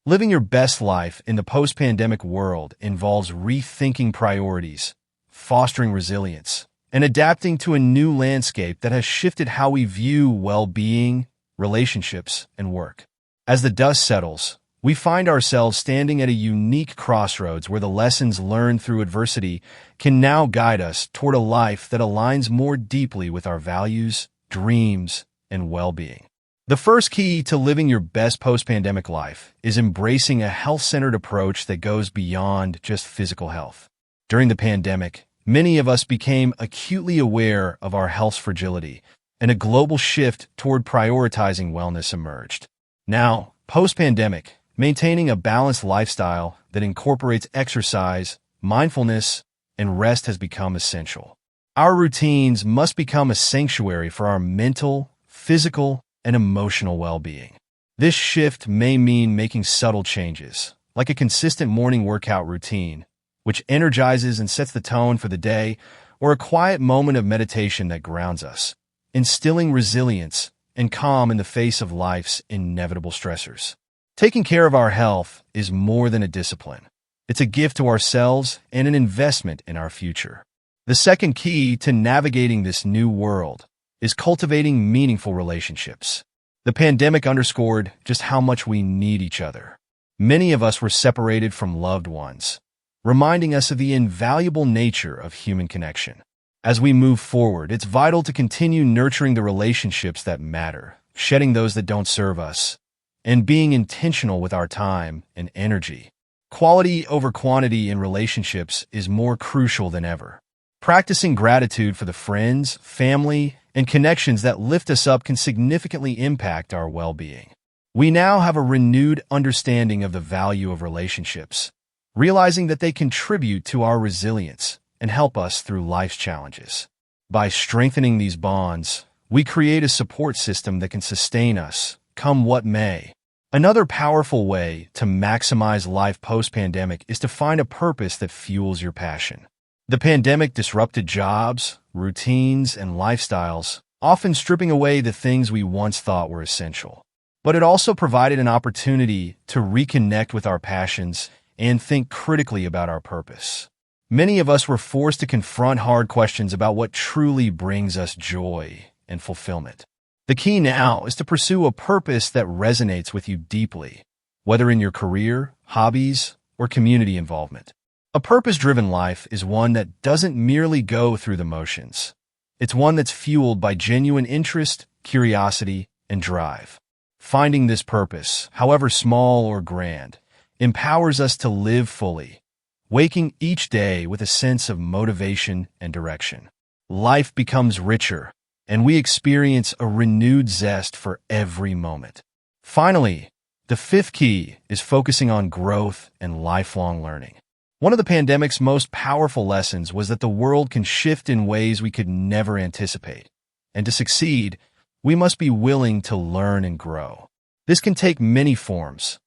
Living your best life in the post-pandemic world involves rethinking priorities, fostering resilience, and adapting to a new landscape that has shifted how we view well-being, relationships, and work. As the dust settles, we find ourselves standing at a unique crossroads where the lessons learned through adversity can now guide us toward a life that aligns more deeply with our values, dreams, and well-being. The first key to living your best post-pandemic life is embracing a health-centered approach that goes beyond just physical health. During the pandemic, many of us became acutely aware of our health's fragility, and a global shift toward prioritizing wellness emerged. Now, post-pandemic, maintaining a balanced lifestyle that incorporates exercise, mindfulness, and rest has become essential. Our routines must become a sanctuary for our mental, physical, and emotional well-being. This shift may mean making subtle changes, like a consistent morning workout routine, which energizes and sets the tone for the day, or a quiet moment of meditation that grounds us, instilling resilience and calm in the face of life's inevitable stressors. Taking care of our health is more than a discipline. It's a gift to ourselves and an investment in our future. The second key to navigating this new world is cultivating meaningful relationships. The pandemic underscored just how much we need each other. Many of us were separated from loved ones, reminding us of the invaluable nature of human connection. As we move forward, it's vital to continue nurturing the relationships that matter, shedding those that don't serve us, and being intentional with our time and energy. Quality over quantity in relationships is more crucial than ever. Practicing gratitude for the friends, family, and connections that lift us up can significantly impact our well-being. We now have a renewed understanding of the value of relationships, realizing that they contribute to our resilience and help us through life's challenges. By strengthening these bonds, we create a support system that can sustain us, come what may. Another powerful way to maximize life post-pandemic is to find a purpose that fuels your passion. The pandemic disrupted jobs, routines, and lifestyles, often stripping away the things we once thought were essential. But it also provided an opportunity to reconnect with our passions and think critically about our purpose. Many of us were forced to confront hard questions about what truly brings us joy and fulfillment. The key now is to pursue a purpose that resonates with you deeply, whether in your career, hobbies, or community involvement. A purpose-driven life is one that doesn't merely go through the motions. It's one that's fueled by genuine interest, curiosity, and drive. Finding this purpose, however small or grand, empowers us to live fully, waking each day with a sense of motivation and direction. Life becomes richer, and we experience a renewed zest for every moment. Finally, the fifth key is focusing on growth and lifelong learning. One of the pandemic's most powerful lessons was that the world can shift in ways we could never anticipate. And to succeed, we must be willing to learn and grow. This can take many forms: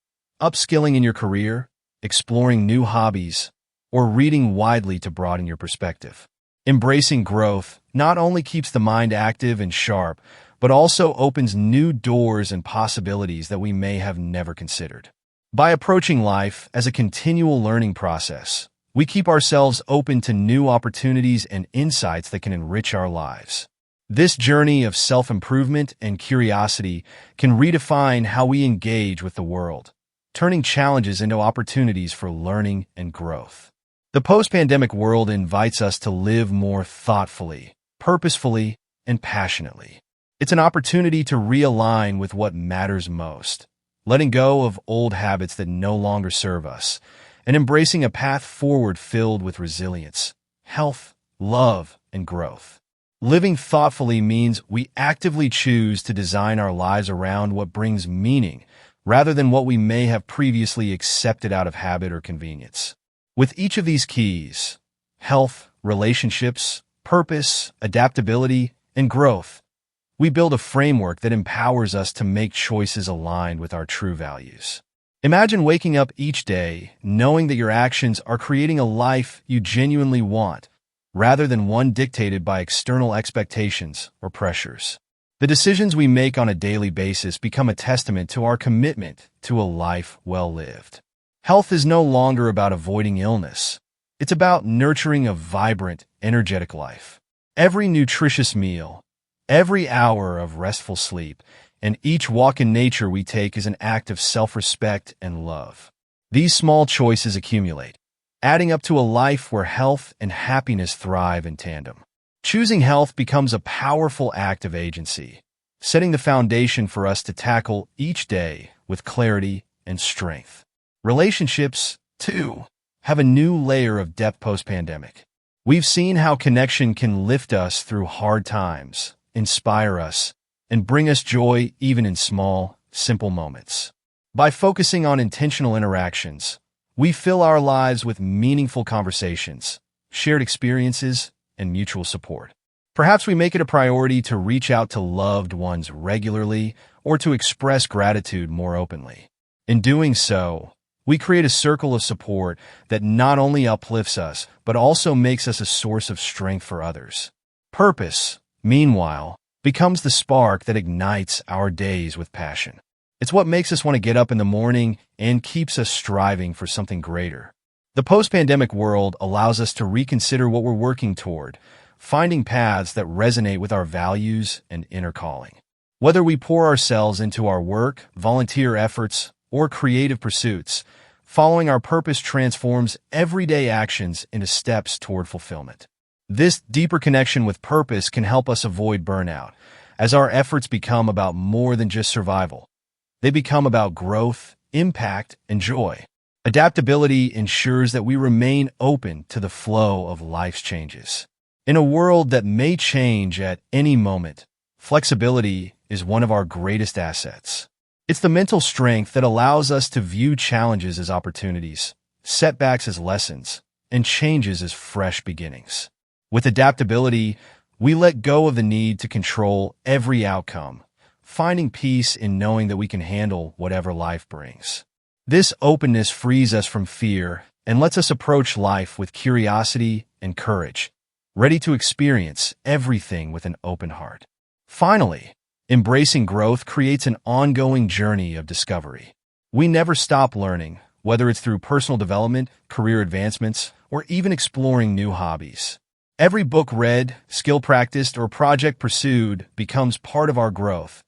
upskilling in your career, exploring new hobbies, or reading widely to broaden your perspective. Embracing growth not only keeps the mind active and sharp, but also opens new doors and possibilities that we may have never considered. By approaching life as a continual learning process, we keep ourselves open to new opportunities and insights that can enrich our lives. This journey of self-improvement and curiosity can redefine how we engage with the world, turning challenges into opportunities for learning and growth. The post-pandemic world invites us to live more thoughtfully, purposefully, and passionately. It's an opportunity to realign with what matters most, letting go of old habits that no longer serve us, and embracing a path forward filled with resilience, health, love, and growth. Living thoughtfully means we actively choose to design our lives around what brings meaning, rather than what we may have previously accepted out of habit or convenience. With each of these keys, health, relationships, purpose, adaptability, and growth, we build a framework that empowers us to make choices aligned with our true values. Imagine waking up each day knowing that your actions are creating a life you genuinely want, rather than one dictated by external expectations or pressures. The decisions we make on a daily basis become a testament to our commitment to a life well lived. Health is no longer about avoiding illness. It's about nurturing a vibrant, energetic life. Every nutritious meal, every hour of restful sleep, and each walk in nature we take is an act of self-respect and love. These small choices accumulate, adding up to a life where health and happiness thrive in tandem. Choosing health becomes a powerful act of agency, setting the foundation for us to tackle each day with clarity and strength. Relationships, too, have a new layer of depth post-pandemic. We've seen how connection can lift us through hard times, inspire us, and bring us joy even in small, simple moments. By focusing on intentional interactions, we fill our lives with meaningful conversations, shared experiences, and mutual support. Perhaps we make it a priority to reach out to loved ones regularly or to express gratitude more openly. In doing so, we create a circle of support that not only uplifts us, but also makes us a source of strength for others. Purpose, meanwhile, becomes the spark that ignites our days with passion. It's what makes us want to get up in the morning and keeps us striving for something greater. The post-pandemic world allows us to reconsider what we're working toward, finding paths that resonate with our values and inner calling. Whether we pour ourselves into our work, volunteer efforts, or creative pursuits, following our purpose transforms everyday actions into steps toward fulfillment. This deeper connection with purpose can help us avoid burnout, as our efforts become about more than just survival. They become about growth, impact, and joy. Adaptability ensures that we remain open to the flow of life's changes. In a world that may change at any moment, flexibility is one of our greatest assets. It's the mental strength that allows us to view challenges as opportunities, setbacks as lessons, and changes as fresh beginnings. With adaptability, we let go of the need to control every outcome, finding peace in knowing that we can handle whatever life brings. This openness frees us from fear and lets us approach life with curiosity and courage, ready to experience everything with an open heart. Finally, embracing growth creates an ongoing journey of discovery. We never stop learning, whether it's through personal development, career advancements, or even exploring new hobbies. Every book read, skill practiced, or project pursued becomes part of our growth,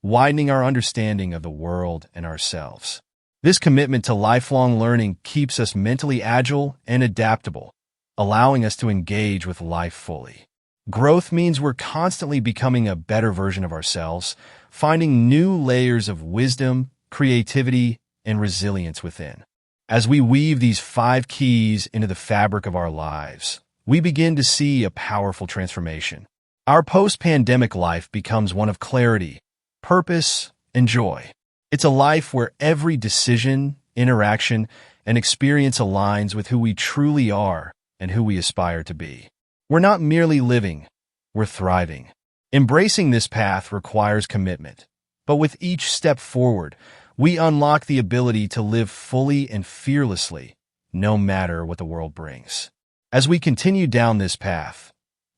widening our understanding of the world and ourselves. This commitment to lifelong learning keeps us mentally agile and adaptable, allowing us to engage with life fully. Growth means we're constantly becoming a better version of ourselves, finding new layers of wisdom, creativity, and resilience within. As we weave these 5 keys into the fabric of our lives, we begin to see a powerful transformation. Our post-pandemic life becomes one of clarity, purpose, and joy. It's a life where every decision, interaction, and experience aligns with who we truly are and who we aspire to be. We're not merely living, we're thriving. Embracing this path requires commitment, but with each step forward, we unlock the ability to live fully and fearlessly, no matter what the world brings. As we continue down this path,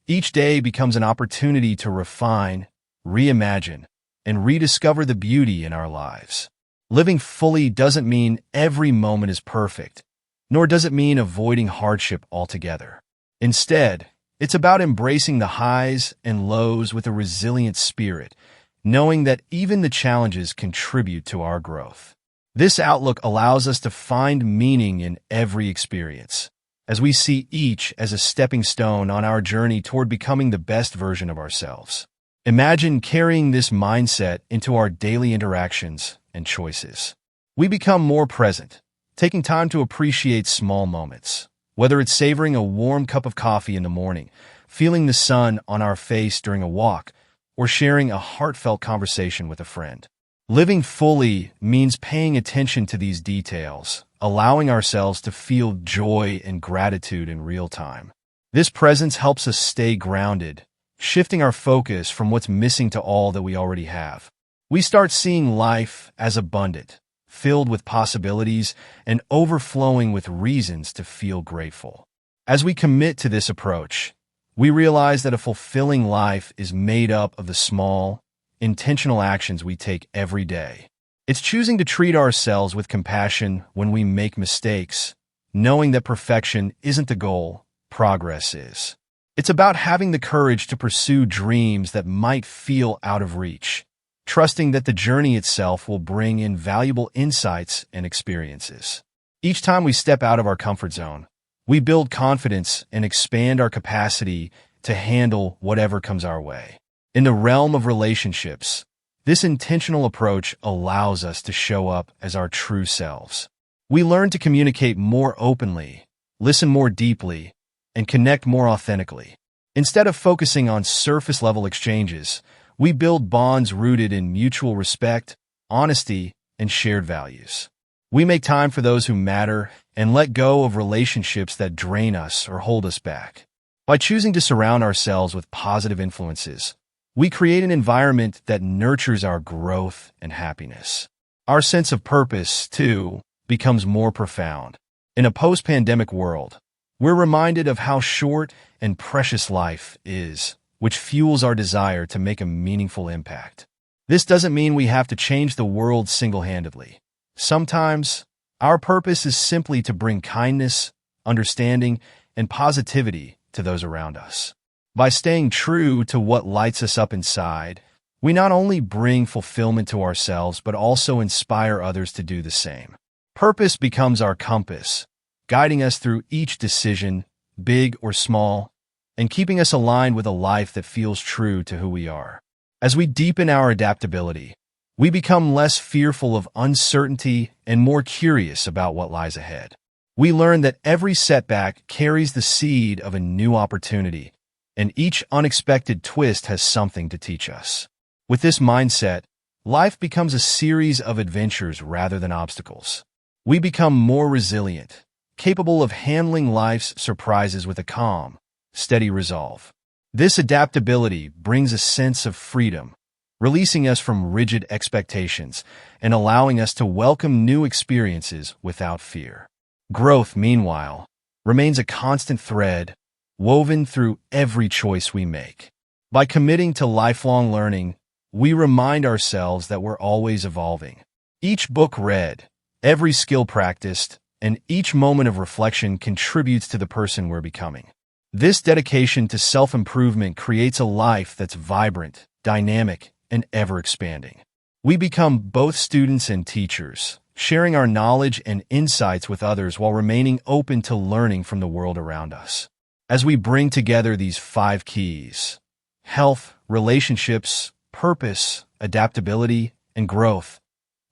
each day becomes an opportunity to refine, reimagine, and rediscover the beauty in our lives. Living fully doesn't mean every moment is perfect, nor does it mean avoiding hardship altogether. Instead, it's about embracing the highs and lows with a resilient spirit, knowing that even the challenges contribute to our growth. This outlook allows us to find meaning in every experience, as we see each as a stepping stone on our journey toward becoming the best version of ourselves. Imagine carrying this mindset into our daily interactions and choices. We become more present, taking time to appreciate small moments, whether it's savoring a warm cup of coffee in the morning, feeling the sun on our face during a walk, or sharing a heartfelt conversation with a friend. Living fully means paying attention to these details, allowing ourselves to feel joy and gratitude in real time. This presence helps us stay grounded, shifting our focus from what's missing to all that we already have. We start seeing life as abundant, filled with possibilities, and overflowing with reasons to feel grateful. As we commit to this approach, we realize that a fulfilling life is made up of the small, intentional actions we take every day. It's choosing to treat ourselves with compassion when we make mistakes, knowing that perfection isn't the goal, progress is. It's about having the courage to pursue dreams that might feel out of reach, trusting that the journey itself will bring in valuable insights and experiences. Each time we step out of our comfort zone, we build confidence and expand our capacity to handle whatever comes our way. In the realm of relationships, this intentional approach allows us to show up as our true selves. We learn to communicate more openly, listen more deeply, and connect more authentically. Instead of focusing on surface-level exchanges, we build bonds rooted in mutual respect, honesty, and shared values. We make time for those who matter and let go of relationships that drain us or hold us back. By choosing to surround ourselves with positive influences, we create an environment that nurtures our growth and happiness. Our sense of purpose, too, becomes more profound. In a post-pandemic world, we're reminded of how short and precious life is, which fuels our desire to make a meaningful impact. This doesn't mean we have to change the world single-handedly. Sometimes, our purpose is simply to bring kindness, understanding, and positivity to those around us. By staying true to what lights us up inside, we not only bring fulfillment to ourselves but also inspire others to do the same. Purpose becomes our compass, guiding us through each decision, big or small, and keeping us aligned with a life that feels true to who we are. As we deepen our adaptability, we become less fearful of uncertainty and more curious about what lies ahead. We learn that every setback carries the seed of a new opportunity, and each unexpected twist has something to teach us. With this mindset, life becomes a series of adventures rather than obstacles. We become more resilient, capable of handling life's surprises with a calm, steady resolve. This adaptability brings a sense of freedom, releasing us from rigid expectations and allowing us to welcome new experiences without fear. Growth, meanwhile, remains a constant thread woven through every choice we make. By committing to lifelong learning, we remind ourselves that we're always evolving. Each book read, every skill practiced, and each moment of reflection contributes to the person we're becoming. This dedication to self-improvement creates a life that's vibrant, dynamic, and ever-expanding. We become both students and teachers, sharing our knowledge and insights with others while remaining open to learning from the world around us. As we bring together these 5 keys, health, relationships, purpose, adaptability, and growth,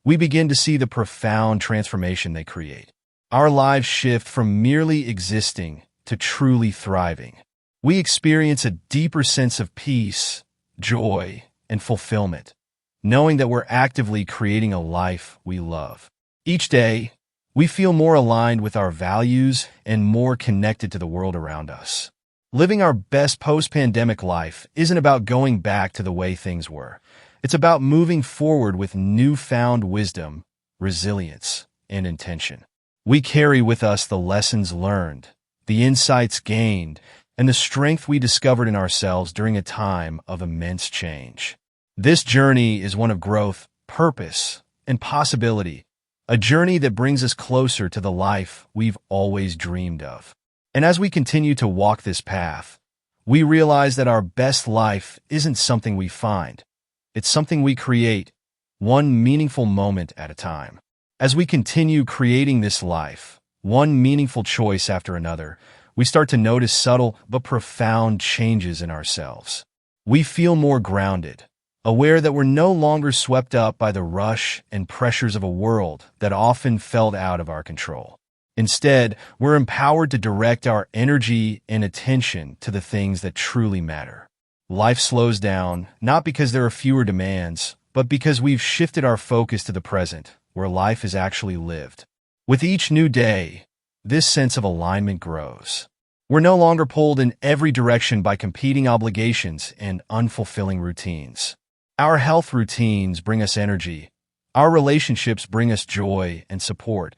we begin to see the profound transformation they create. Our lives shift from merely existing to truly thriving. We experience a deeper sense of peace, joy, and fulfillment, knowing that we're actively creating a life we love. Each day, we feel more aligned with our values and more connected to the world around us. Living our best post-pandemic life isn't about going back to the way things were. It's about moving forward with newfound wisdom, resilience, and intention. We carry with us the lessons learned, the insights gained, and the strength we discovered in ourselves during a time of immense change. This journey is one of growth, purpose, and possibility, a journey that brings us closer to the life we've always dreamed of. And as we continue to walk this path, we realize that our best life isn't something we find. It's something we create, one meaningful moment at a time. As we continue creating this life, one meaningful choice after another, we start to notice subtle but profound changes in ourselves. We feel more grounded, aware that we're no longer swept up by the rush and pressures of a world that often felt out of our control. Instead, we're empowered to direct our energy and attention to the things that truly matter. Life slows down, not because there are fewer demands, but because we've shifted our focus to the present, where life is actually lived. With each new day, this sense of alignment grows. We're no longer pulled in every direction by competing obligations and unfulfilling routines. Our health routines bring us energy. Our relationships bring us joy and support.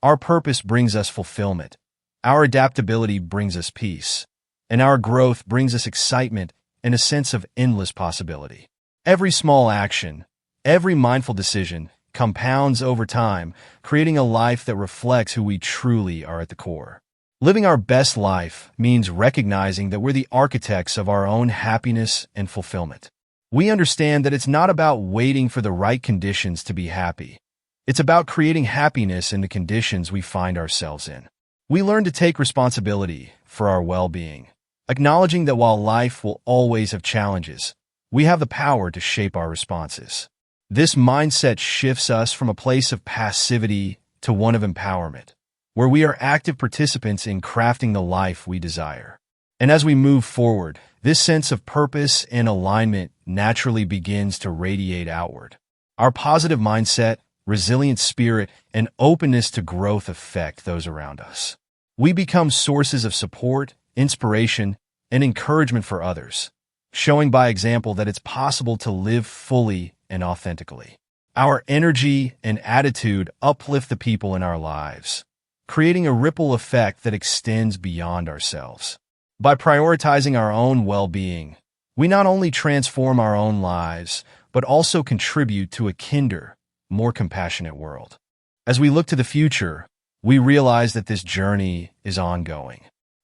Our purpose brings us fulfillment. Our adaptability brings us peace. And our growth brings us excitement and a sense of endless possibility. Every small action, every mindful decision compounds over time, creating a life that reflects who we truly are at the core. Living our best life means recognizing that we're the architects of our own happiness and fulfillment. We understand that it's not about waiting for the right conditions to be happy. It's about creating happiness in the conditions we find ourselves in. We learn to take responsibility for our well-being, acknowledging that while life will always have challenges, we have the power to shape our responses. This mindset shifts us from a place of passivity to one of empowerment, where we are active participants in crafting the life we desire. And as we move forward, this sense of purpose and alignment naturally begins to radiate outward. Our positive mindset, resilient spirit, and openness to growth affect those around us. We become sources of support, inspiration, and encouragement for others, showing by example that it's possible to live fully and authentically. Our energy and attitude uplift the people in our lives, creating a ripple effect that extends beyond ourselves. By prioritizing our own well-being, we not only transform our own lives, but also contribute to a kinder, more compassionate world. As we look to the future, we realize that this journey is ongoing.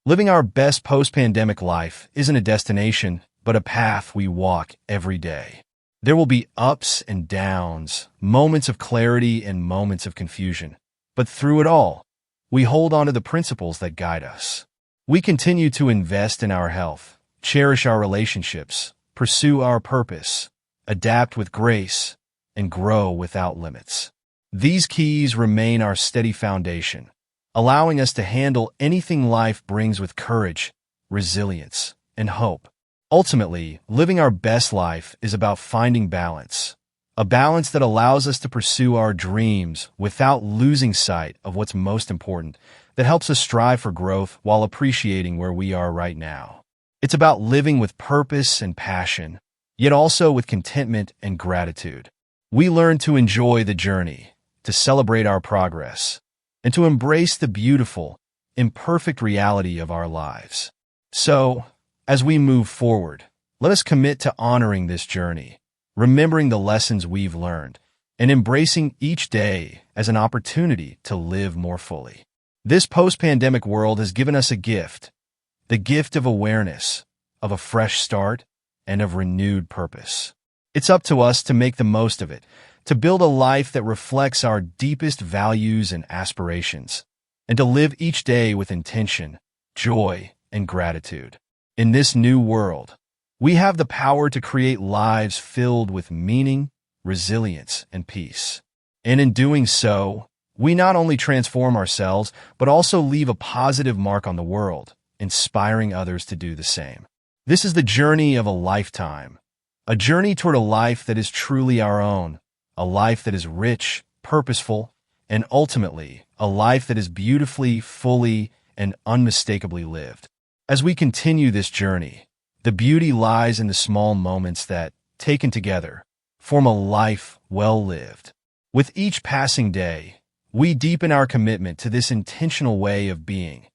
Living our best post-pandemic life isn't a destination, but a path we walk every day. There will be ups and downs, moments of clarity and moments of confusion. But through it all, we hold on to the principles that guide us. We continue to invest in our health, cherish our relationships, pursue our purpose, adapt with grace, and grow without limits. These keys remain our steady foundation, allowing us to handle anything life brings with courage, resilience, and hope. Ultimately, living our best life is about finding balance, a balance that allows us to pursue our dreams without losing sight of what's most important, that helps us strive for growth while appreciating where we are right now. It's about living with purpose and passion, yet also with contentment and gratitude. We learn to enjoy the journey, to celebrate our progress, and to embrace the beautiful, imperfect reality of our lives. So, as we move forward, let us commit to honoring this journey, remembering the lessons we've learned, and embracing each day as an opportunity to live more fully. This post-pandemic world has given us a gift, the gift of awareness, of a fresh start, and of renewed purpose. It's up to us to make the most of it, to build a life that reflects our deepest values and aspirations, and to live each day with intention, joy, and gratitude. In this new world, we have the power to create lives filled with meaning, resilience, and peace. And in doing so, we not only transform ourselves, but also leave a positive mark on the world, inspiring others to do the same. This is the journey of a lifetime, a journey toward a life that is truly our own, a life that is rich, purposeful, and ultimately, a life that is beautifully, fully, and unmistakably lived. As we continue this journey, the beauty lies in the small moments that, taken together, form a life well lived. With each passing day, we deepen our commitment to this intentional way of being,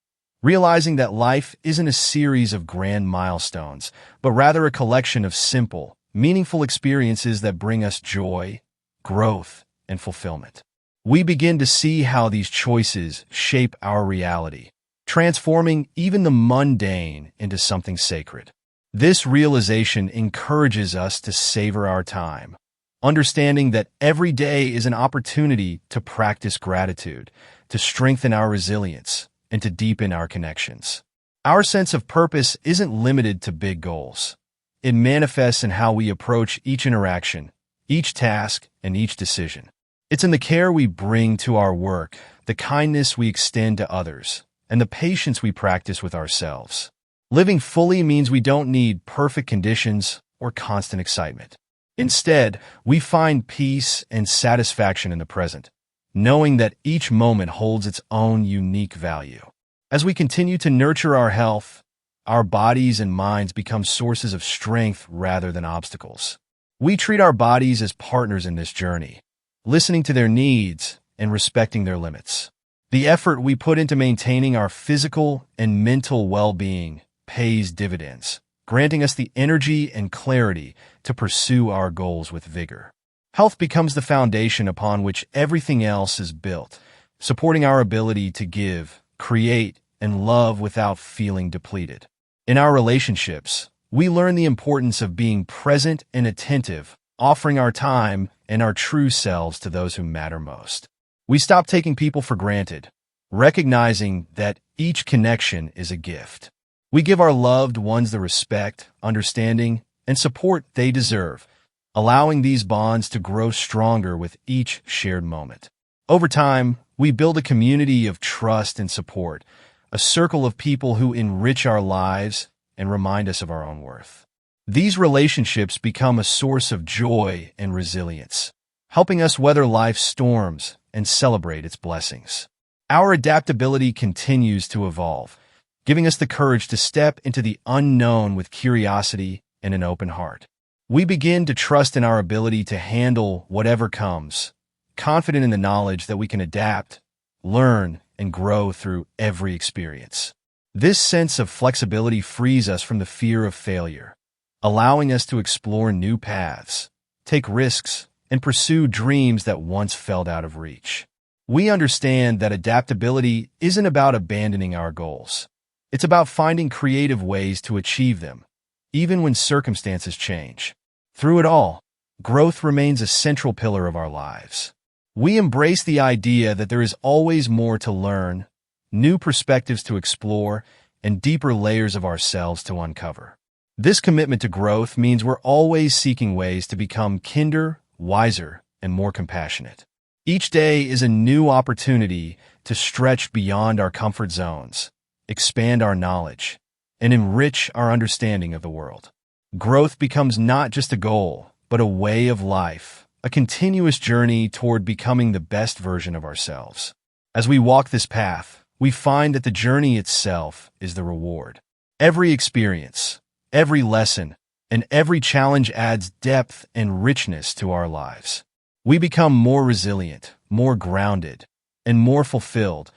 realizing that life isn't a series of grand milestones, but rather a collection of simple, meaningful experiences that bring us joy, growth, and fulfillment. We begin to see how these choices shape our reality, transforming even the mundane into something sacred. This realization encourages us to savor our time, understanding that every day is an opportunity to practice gratitude, to strengthen our resilience, and to deepen our connections. Our sense of purpose isn't limited to big goals. It manifests in how we approach each interaction, each task, and each decision. It's in the care we bring to our work, the kindness we extend to others, and the patience we practice with ourselves. Living fully means we don't need perfect conditions or constant excitement. Instead, we find peace and satisfaction in the present, knowing that each moment holds its own unique value. As we continue to nurture our health, our bodies and minds become sources of strength rather than obstacles. We treat our bodies as partners in this journey, listening to their needs and respecting their limits. The effort we put into maintaining our physical and mental well-being pays dividends, granting us the energy and clarity to pursue our goals with vigor. Health becomes the foundation upon which everything else is built, supporting our ability to give, create, and love without feeling depleted. In our relationships, we learn the importance of being present and attentive, offering our time and our true selves to those who matter most. We stop taking people for granted, recognizing that each connection is a gift. We give our loved ones the respect, understanding, and support they deserve, allowing these bonds to grow stronger with each shared moment. Over time, we build a community of trust and support, a circle of people who enrich our lives and remind us of our own worth. These relationships become a source of joy and resilience, helping us weather life's storms and celebrate its blessings. Our adaptability continues to evolve, giving us the courage to step into the unknown with curiosity and an open heart. We begin to trust in our ability to handle whatever comes, confident in the knowledge that we can adapt, learn, and grow through every experience. This sense of flexibility frees us from the fear of failure, allowing us to explore new paths, take risks, and pursue dreams that once felt out of reach. We understand that adaptability isn't about abandoning our goals. It's about finding creative ways to achieve them, even when circumstances change. Through it all, growth remains a central pillar of our lives. We embrace the idea that there is always more to learn, new perspectives to explore, and deeper layers of ourselves to uncover. This commitment to growth means we're always seeking ways to become kinder, wiser, and more compassionate. Each day is a new opportunity to stretch beyond our comfort zones, expand our knowledge, and enrich our understanding of the world. Growth becomes not just a goal, but a way of life, a continuous journey toward becoming the best version of ourselves. As we walk this path, we find that the journey itself is the reward. Every experience, every lesson, and every challenge adds depth and richness to our lives. We become more resilient, more grounded, and more fulfilled,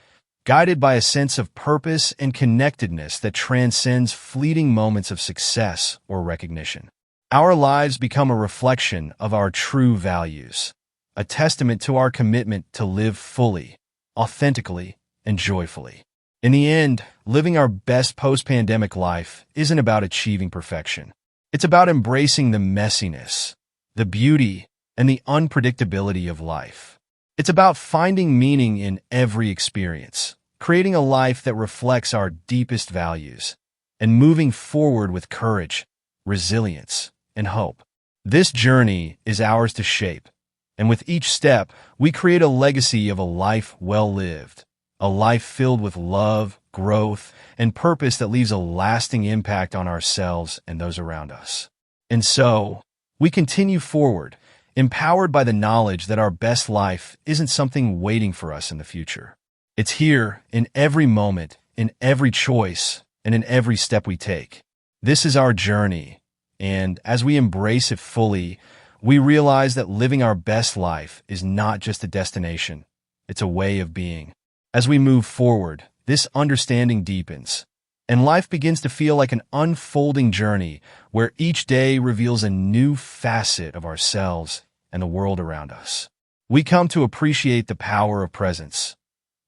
guided by a sense of purpose and connectedness that transcends fleeting moments of success or recognition. Our lives become a reflection of our true values, a testament to our commitment to live fully, authentically, and joyfully. In the end, living our best post-pandemic life isn't about achieving perfection. It's about embracing the messiness, the beauty, and the unpredictability of life. It's about finding meaning in every experience, creating a life that reflects our deepest values, and moving forward with courage, resilience, and hope. This journey is ours to shape, and with each step, we create a legacy of a life well lived, a life filled with love, growth, and purpose that leaves a lasting impact on ourselves and those around us. And so, we continue forward, empowered by the knowledge that our best life isn't something waiting for us in the future. It's here, in every moment, in every choice, and in every step we take. This is our journey, and as we embrace it fully, we realize that living our best life is not just a destination, it's a way of being. As we move forward, this understanding deepens, and life begins to feel like an unfolding journey where each day reveals a new facet of ourselves and the world around us. We come to appreciate the power of presence,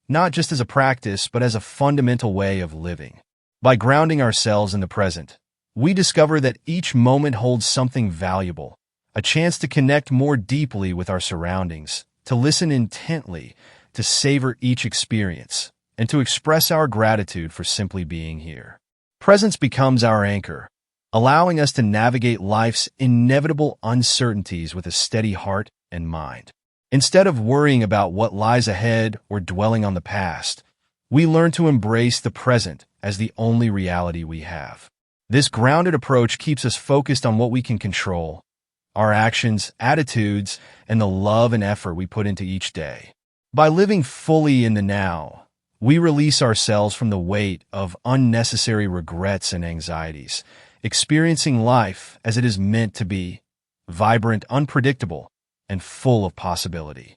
not just as a practice, but as a fundamental way of living. By grounding ourselves in the present, we discover that each moment holds something valuable, a chance to connect more deeply with our surroundings, to listen intently, to savor each experience, and to express our gratitude for simply being here. Presence becomes our anchor, allowing us to navigate life's inevitable uncertainties with a steady heart and mind. Instead of worrying about what lies ahead or dwelling on the past, we learn to embrace the present as the only reality we have. This grounded approach keeps us focused on what we can control, our actions, attitudes, and the love and effort we put into each day. By living fully in the now, we release ourselves from the weight of unnecessary regrets and anxieties, experiencing life as it is meant to be, vibrant, unpredictable, and full of possibility.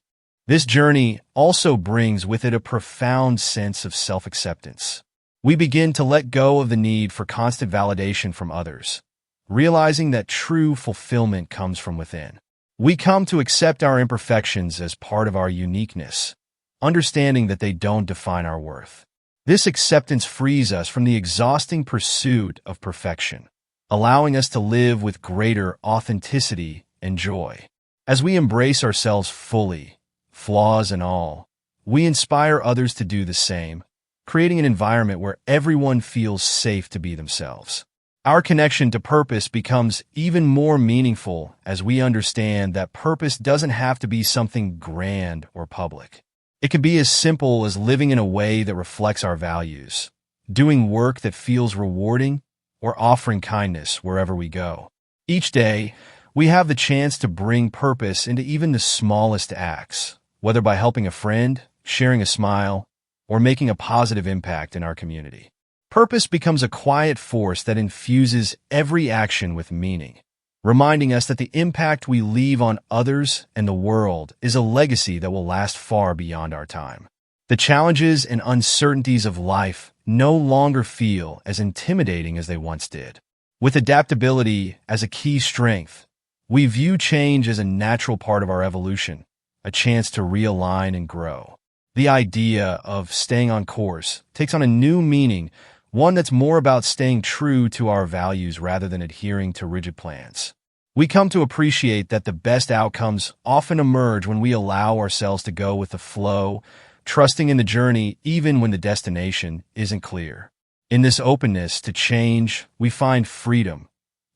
This journey also brings with it a profound sense of self-acceptance. We begin to let go of the need for constant validation from others, realizing that true fulfillment comes from within. We come to accept our imperfections as part of our uniqueness, understanding that they don't define our worth. This acceptance frees us from the exhausting pursuit of perfection, allowing us to live with greater authenticity and joy. As we embrace ourselves fully, flaws and all, we inspire others to do the same, creating an environment where everyone feels safe to be themselves. Our connection to purpose becomes even more meaningful as we understand that purpose doesn't have to be something grand or public. It can be as simple as living in a way that reflects our values, doing work that feels rewarding, or offering kindness wherever we go. Each day, we have the chance to bring purpose into even the smallest acts, whether by helping a friend, sharing a smile, or making a positive impact in our community. Purpose becomes a quiet force that infuses every action with meaning, reminding us that the impact we leave on others and the world is a legacy that will last far beyond our time. The challenges and uncertainties of life no longer feel as intimidating as they once did. With adaptability as a key strength, we view change as a natural part of our evolution, a chance to realign and grow. The idea of staying on course takes on a new meaning, one that's more about staying true to our values rather than adhering to rigid plans. We come to appreciate that the best outcomes often emerge when we allow ourselves to go with the flow, trusting in the journey even when the destination isn't clear. In this openness to change, we find freedom.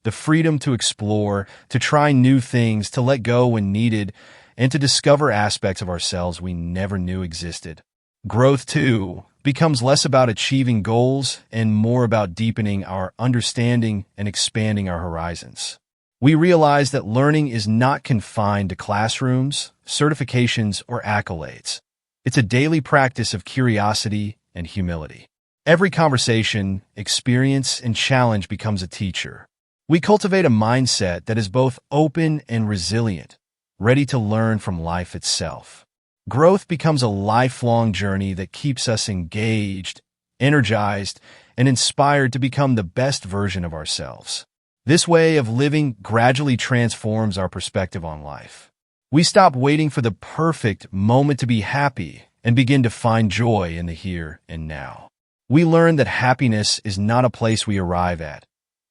The freedom to explore, to try new things, to let go when needed, and to discover aspects of ourselves we never knew existed. Growth, too, becomes less about achieving goals and more about deepening our understanding and expanding our horizons. We realize that learning is not confined to classrooms, certifications, or accolades. It's a daily practice of curiosity and humility. Every conversation, experience, and challenge becomes a teacher. We cultivate a mindset that is both open and resilient, ready to learn from life itself. Growth becomes a lifelong journey that keeps us engaged, energized, and inspired to become the best version of ourselves. This way of living gradually transforms our perspective on life. We stop waiting for the perfect moment to be happy and begin to find joy in the here and now. We learn that happiness is not a place we arrive at.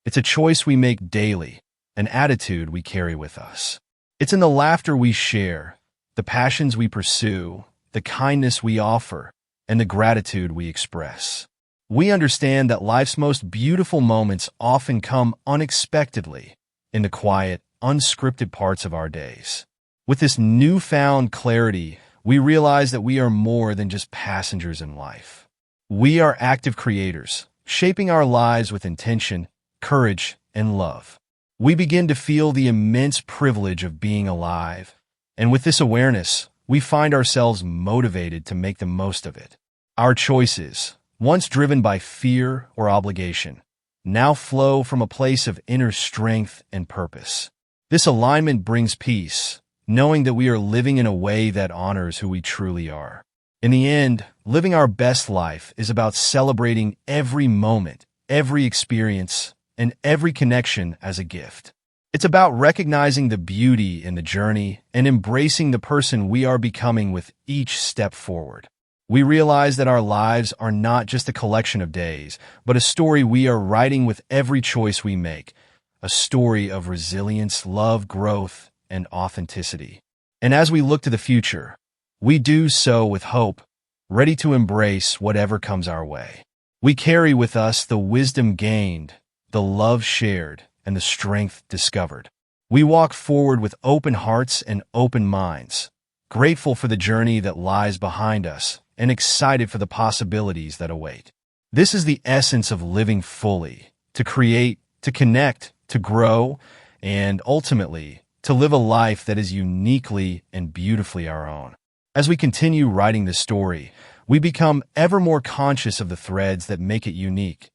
It's a choice we make daily, an attitude we carry with us. It's in the laughter we share, the passions we pursue, the kindness we offer, and the gratitude we express. We understand that life's most beautiful moments often come unexpectedly in the quiet, unscripted parts of our days. With this newfound clarity, we realize that we are more than just passengers in life. We are active creators, shaping our lives with intention, courage, and love. We begin to feel the immense privilege of being alive, and with this awareness, we find ourselves motivated to make the most of it. Our choices, once driven by fear or obligation, now flow from a place of inner strength and purpose. This alignment brings peace, knowing that we are living in a way that honors who we truly are. In the end, living our best life is about celebrating every moment, every experience, and every connection as a gift. It's about recognizing the beauty in the journey and embracing the person we are becoming with each step forward. We realize that our lives are not just a collection of days, but a story we are writing with every choice we make, a story of resilience, love, growth, and authenticity. And as we look to the future, we do so with hope, ready to embrace whatever comes our way. We carry with us the wisdom gained, the love shared, and the strength discovered. We walk forward with open hearts and open minds, grateful for the journey that lies behind us and excited for the possibilities that await. This is the essence of living fully, to create, to connect, to grow, and ultimately, to live a life that is uniquely and beautifully our own. As we continue writing this story, we become ever more conscious of the threads that make it unique.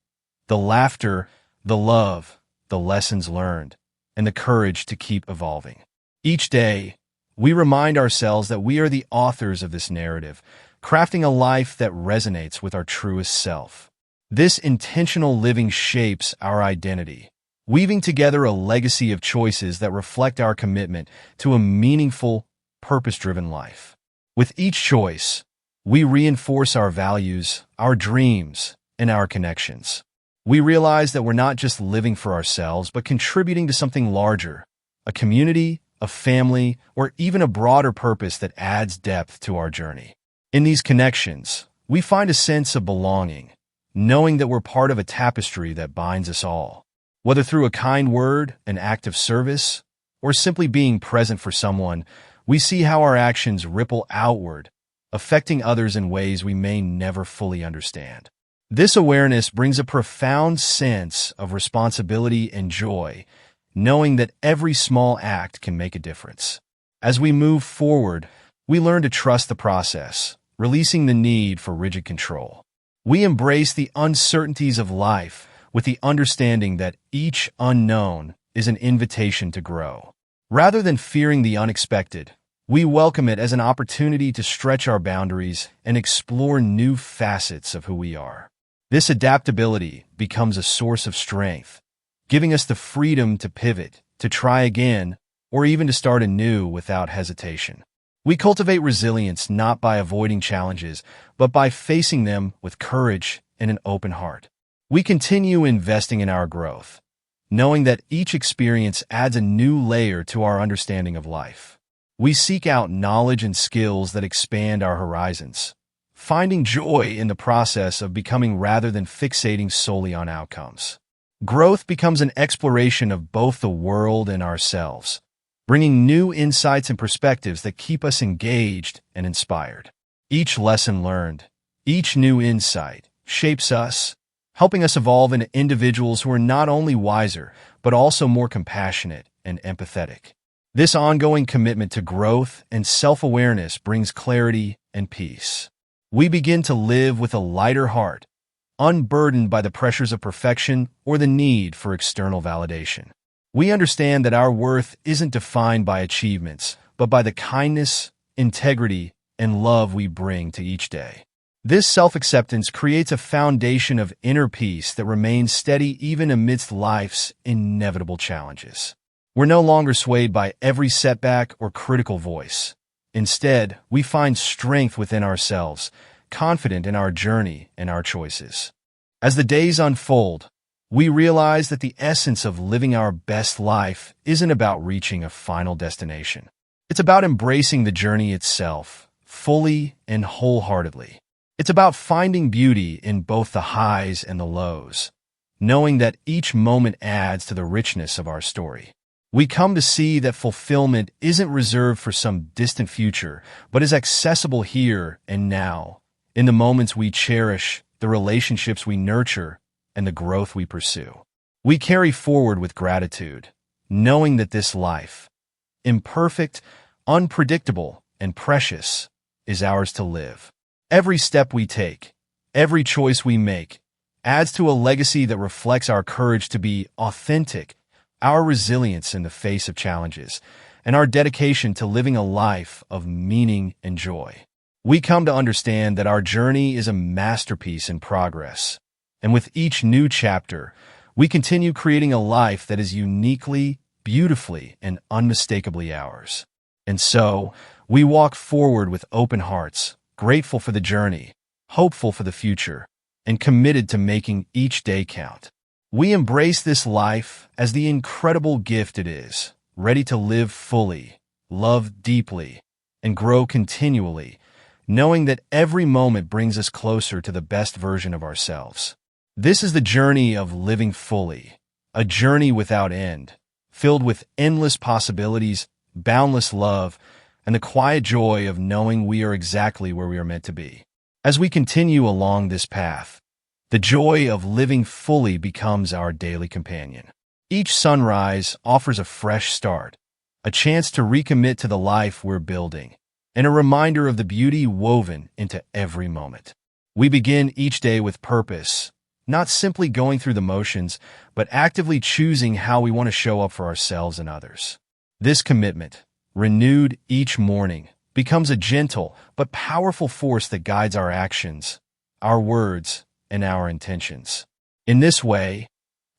The laughter, the love, the lessons learned, and the courage to keep evolving. Each day, we remind ourselves that we are the authors of this narrative, crafting a life that resonates with our truest self. This intentional living shapes our identity, weaving together a legacy of choices that reflect our commitment to a meaningful, purpose-driven life. With each choice, we reinforce our values, our dreams, and our connections. We realize that we're not just living for ourselves, but contributing to something larger, a community, a family, or even a broader purpose that adds depth to our journey. In these connections, we find a sense of belonging, knowing that we're part of a tapestry that binds us all. Whether through a kind word, an act of service, or simply being present for someone, we see how our actions ripple outward, affecting others in ways we may never fully understand. This awareness brings a profound sense of responsibility and joy, knowing that every small act can make a difference. As we move forward, we learn to trust the process, releasing the need for rigid control. We embrace the uncertainties of life with the understanding that each unknown is an invitation to grow. Rather than fearing the unexpected, we welcome it as an opportunity to stretch our boundaries and explore new facets of who we are. This adaptability becomes a source of strength, giving us the freedom to pivot, to try again, or even to start anew without hesitation. We cultivate resilience not by avoiding challenges, but by facing them with courage and an open heart. We continue investing in our growth, knowing that each experience adds a new layer to our understanding of life. We seek out knowledge and skills that expand our horizons, finding joy in the process of becoming rather than fixating solely on outcomes. Growth becomes an exploration of both the world and ourselves, bringing new insights and perspectives that keep us engaged and inspired. Each lesson learned, each new insight, shapes us, helping us evolve into individuals who are not only wiser, but also more compassionate and empathetic. This ongoing commitment to growth and self-awareness brings clarity and peace. We begin to live with a lighter heart, unburdened by the pressures of perfection or the need for external validation. We understand that our worth isn't defined by achievements, but by the kindness, integrity, and love we bring to each day. This self-acceptance creates a foundation of inner peace that remains steady even amidst life's inevitable challenges. We're no longer swayed by every setback or critical voice. Instead, we find strength within ourselves, confident in our journey and our choices. As the days unfold, we realize that the essence of living our best life isn't about reaching a final destination. It's about embracing the journey itself, fully and wholeheartedly. It's about finding beauty in both the highs and the lows, knowing that each moment adds to the richness of our story. We come to see that fulfillment isn't reserved for some distant future, but is accessible here and now, in the moments we cherish, the relationships we nurture, and the growth we pursue. We carry forward with gratitude, knowing that this life, imperfect, unpredictable, and precious, is ours to live. Every step we take, every choice we make, adds to a legacy that reflects our courage to be authentic, our resilience in the face of challenges, and our dedication to living a life of meaning and joy. We come to understand that our journey is a masterpiece in progress, and with each new chapter, we continue creating a life that is uniquely, beautifully, and unmistakably ours. And so, we walk forward with open hearts, grateful for the journey, hopeful for the future, and committed to making each day count. We embrace this life as the incredible gift it is, ready to live fully, love deeply, and grow continually, knowing that every moment brings us closer to the best version of ourselves. This is the journey of living fully, a journey without end, filled with endless possibilities, boundless love, and the quiet joy of knowing we are exactly where we are meant to be. As we continue along this path, the joy of living fully becomes our daily companion. Each sunrise offers a fresh start, a chance to recommit to the life we're building, and a reminder of the beauty woven into every moment. We begin each day with purpose, not simply going through the motions, but actively choosing how we want to show up for ourselves and others. This commitment, renewed each morning, becomes a gentle but powerful force that guides our actions, our words, and our intentions. In this way,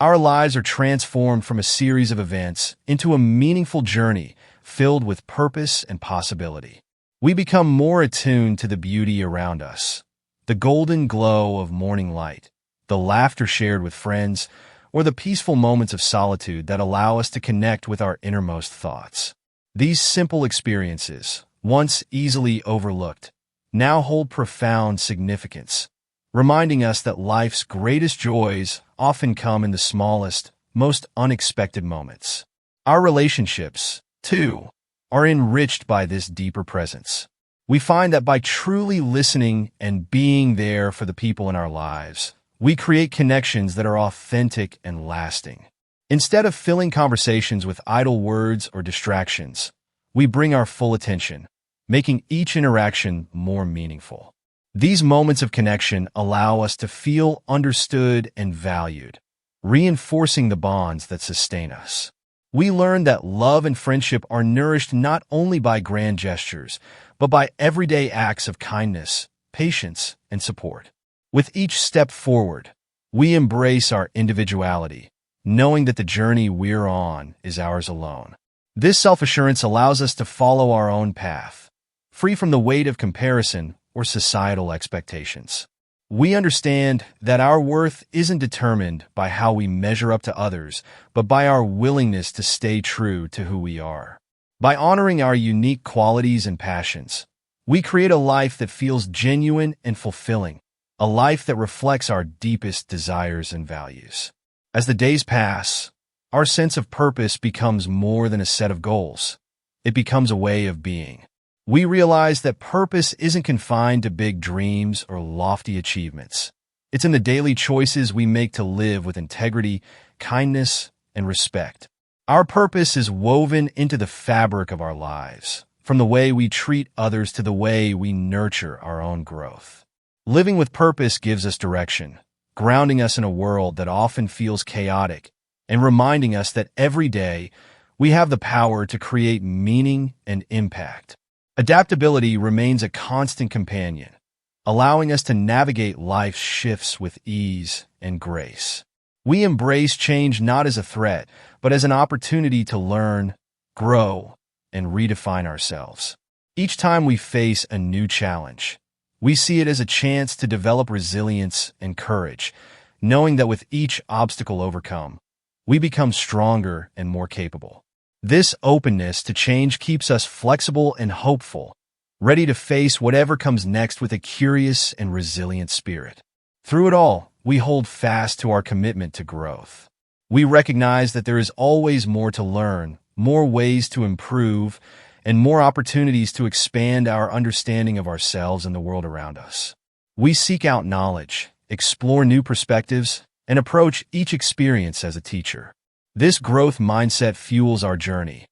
our lives are transformed from a series of events into a meaningful journey filled with purpose and possibility. We become more attuned to the beauty around us, the golden glow of morning light, the laughter shared with friends, or the peaceful moments of solitude that allow us to connect with our innermost thoughts. These simple experiences, once easily overlooked, now hold profound significance, reminding us that life's greatest joys often come in the smallest, most unexpected moments. Our relationships, too, are enriched by this deeper presence. We find that by truly listening and being there for the people in our lives, we create connections that are authentic and lasting. Instead of filling conversations with idle words or distractions, we bring our full attention, making each interaction more meaningful. These moments of connection allow us to feel understood and valued, reinforcing the bonds that sustain us. We learn that love and friendship are nourished not only by grand gestures, but by everyday acts of kindness, patience, and support. With each step forward, we embrace our individuality, knowing that the journey we're on is ours alone. This self-assurance allows us to follow our own path, free from the weight of comparison or societal expectations. We understand that our worth isn't determined by how we measure up to others, but by our willingness to stay true to who we are. By honoring our unique qualities and passions, we create a life that feels genuine and fulfilling, a life that reflects our deepest desires and values. As the days pass, our sense of purpose becomes more than a set of goals. It becomes a way of being. We realize that purpose isn't confined to big dreams or lofty achievements. It's in the daily choices we make to live with integrity, kindness, and respect. Our purpose is woven into the fabric of our lives, from the way we treat others to the way we nurture our own growth. Living with purpose gives us direction, grounding us in a world that often feels chaotic, and reminding us that every day we have the power to create meaning and impact. Adaptability remains a constant companion, allowing us to navigate life's shifts with ease and grace. We embrace change not as a threat, but as an opportunity to learn, grow, and redefine ourselves. Each time we face a new challenge, we see it as a chance to develop resilience and courage, knowing that with each obstacle overcome, we become stronger and more capable. This openness to change keeps us flexible and hopeful, ready to face whatever comes next with a curious and resilient spirit. Through it all, we hold fast to our commitment to growth. We recognize that there is always more to learn, more ways to improve, and more opportunities to expand our understanding of ourselves and the world around us. We seek out knowledge, explore new perspectives, and approach each experience as a teacher. This growth mindset fuels our journey,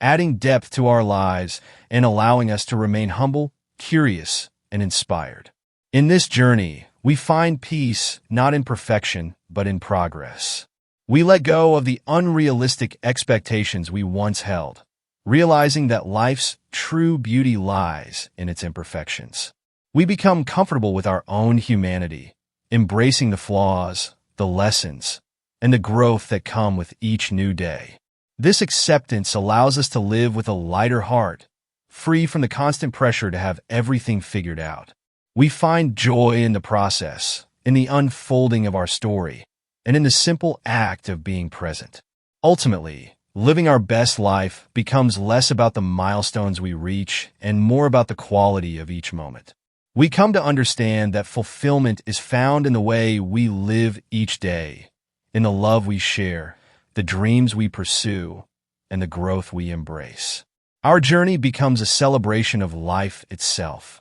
adding depth to our lives and allowing us to remain humble, curious, and inspired. In this journey, we find peace not in perfection, but in progress. We let go of the unrealistic expectations we once held, realizing that life's true beauty lies in its imperfections. We become comfortable with our own humanity, embracing the flaws, the lessons, and the growth that come with each new day. This acceptance allows us to live with a lighter heart, free from the constant pressure to have everything figured out. We find joy in the process, in the unfolding of our story, and in the simple act of being present. Ultimately, living our best life becomes less about the milestones we reach and more about the quality of each moment. We come to understand that fulfillment is found in the way we live each day, in the love we share, the dreams we pursue, and the growth we embrace. Our journey becomes a celebration of life itself,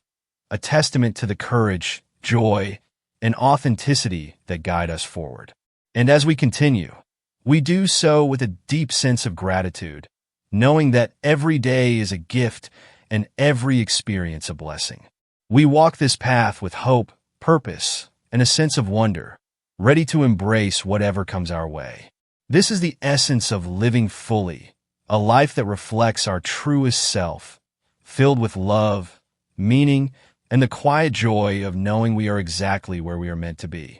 a testament to the courage, joy, and authenticity that guide us forward. And as we continue, we do so with a deep sense of gratitude, knowing that every day is a gift and every experience a blessing. We walk this path with hope, purpose, and a sense of wonder, ready to embrace whatever comes our way. This is the essence of living fully, a life that reflects our truest self, filled with love, meaning, and the quiet joy of knowing we are exactly where we are meant to be.